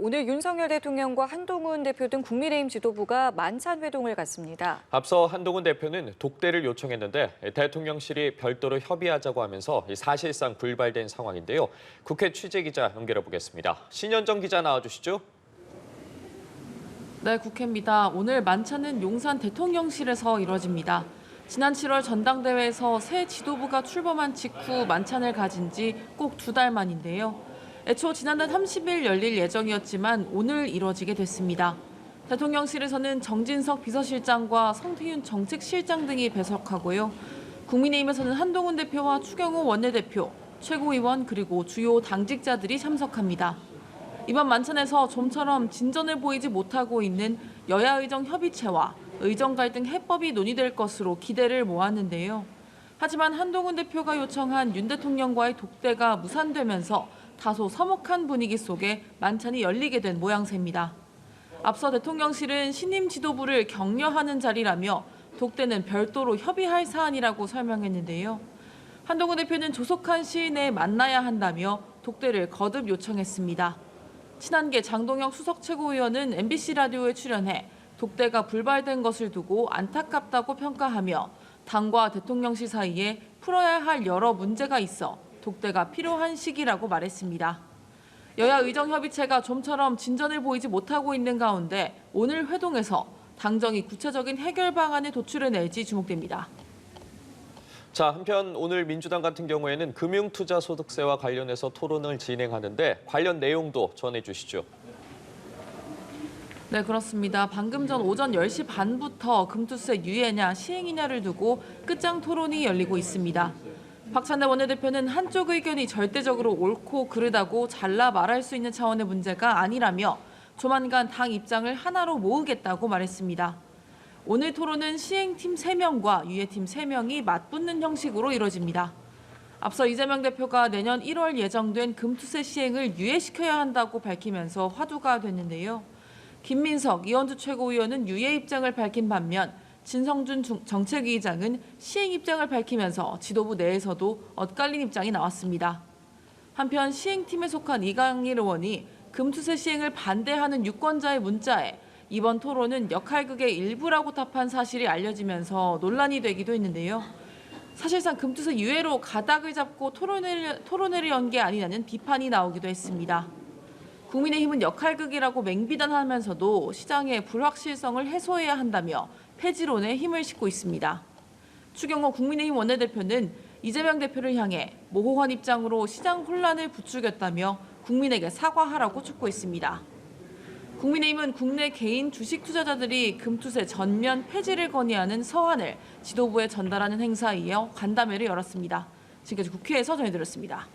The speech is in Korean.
오늘 윤석열 대통령과 한동훈 대표 등 국민의힘 지도부가 만찬 회동을 갖습니다. 앞서 한동훈 대표는 독대를 요청했는데 대통령실이 별도로 협의하자고 하면서 사실상 불발된 상황인데요. 국회 취재기자 연결해 보겠습니다. 신현정 기자 나와주시죠. 네, 국회입니다. 오늘 만찬은 용산 대통령실에서 이뤄집니다. 지난 7월 전당대회에서 새 지도부가 출범한 직후 만찬을 가진 지 꼭 2달 만인데요. 애초 지난달 30일 열릴 예정이었지만 오늘 이뤄지게 됐습니다. 대통령실에서는 정진석 비서실장과 성태윤 정책실장 등이 배석하고요. 국민의힘에서는 한동훈 대표와 추경호 원내대표, 최고위원 그리고 주요 당직자들이 참석합니다. 이번 만찬에서 좀처럼 진전을 보이지 못하고 있는 여야 의정 협의체와 의정 갈등 해법이 논의될 것으로 기대를 모았는데요. 하지만 한동훈 대표가 요청한 윤 대통령과의 독대가 무산되면서 다소 서먹한 분위기 속에 만찬이 열리게 된 모양새입니다. 앞서 대통령실은 신임 지도부를 격려하는 자리라며 독대는 별도로 협의할 사안이라고 설명했는데요. 한동훈 대표는 조속한 시일 내에 만나야 한다며 독대를 거듭 요청했습니다. 친한계 장동혁 수석 최고위원은 MBC 라디오에 출연해 독대가 불발된 것을 두고 안타깝다고 평가하며 당과 대통령실 사이에 풀어야 할 여러 문제가 있어 독대가 필요한 시기라고 말했습니다. 여야 의정협의체가 좀처럼 진전을 보이지 못하고 있는 가운데 오늘 회동에서 당정이 구체적인 해결 방안을 도출해낼지 주목됩니다. 자, 한편 오늘 민주당 같은 경우에는 금융투자소득세와 관련해서 토론을 진행하는데 관련 내용도 전해주시죠. 네, 그렇습니다. 방금 전 오전 10시 반부터 금투세 유예냐 시행이냐를 두고 끝장 토론이 열리고 있습니다. 박찬대 원내대표는 한쪽 의견이 절대적으로 옳고 그르다고 잘라 말할 수 있는 차원의 문제가 아니라며 조만간 당 입장을 하나로 모으겠다고 말했습니다. 오늘 토론은 시행팀 3명과 유예팀 3명이 맞붙는 형식으로 이뤄집니다. 앞서 이재명 대표가 내년 1월 예정된 금투세 시행을 유예시켜야 한다고 밝히면서 화두가 됐는데요. 김민석, 이원주 최고위원은 유예 입장을 밝힌 반면 진성준 정책위의장은 시행 입장을 밝히면서 지도부 내에서도 엇갈린 입장이 나왔습니다. 한편 시행팀에 속한 이강일 의원이 금투세 시행을 반대하는 유권자의 문자에 이번 토론은 역할극의 일부라고 답한 사실이 알려지면서 논란이 되기도 했는데요. 사실상 금투세 유예로 가닥을 잡고 토론회를 연 게 아니냐는 비판이 나오기도 했습니다. 국민의힘은 역할극이라고 맹비난하면서도 시장의 불확실성을 해소해야 한다며 폐지론에 힘을 싣고 있습니다. 추경호 국민의힘 원내대표는 이재명 대표를 향해 모호한 입장으로 시장 혼란을 부추겼다며 국민에게 사과하라고 촉구했습니다. 국민의힘은 국내 개인 주식 투자자들이 금투세 전면 폐지를 건의하는 서한을 지도부에 전달하는 행사에 이어 간담회를 열었습니다. 지금까지 국회에서 전해드렸습니다.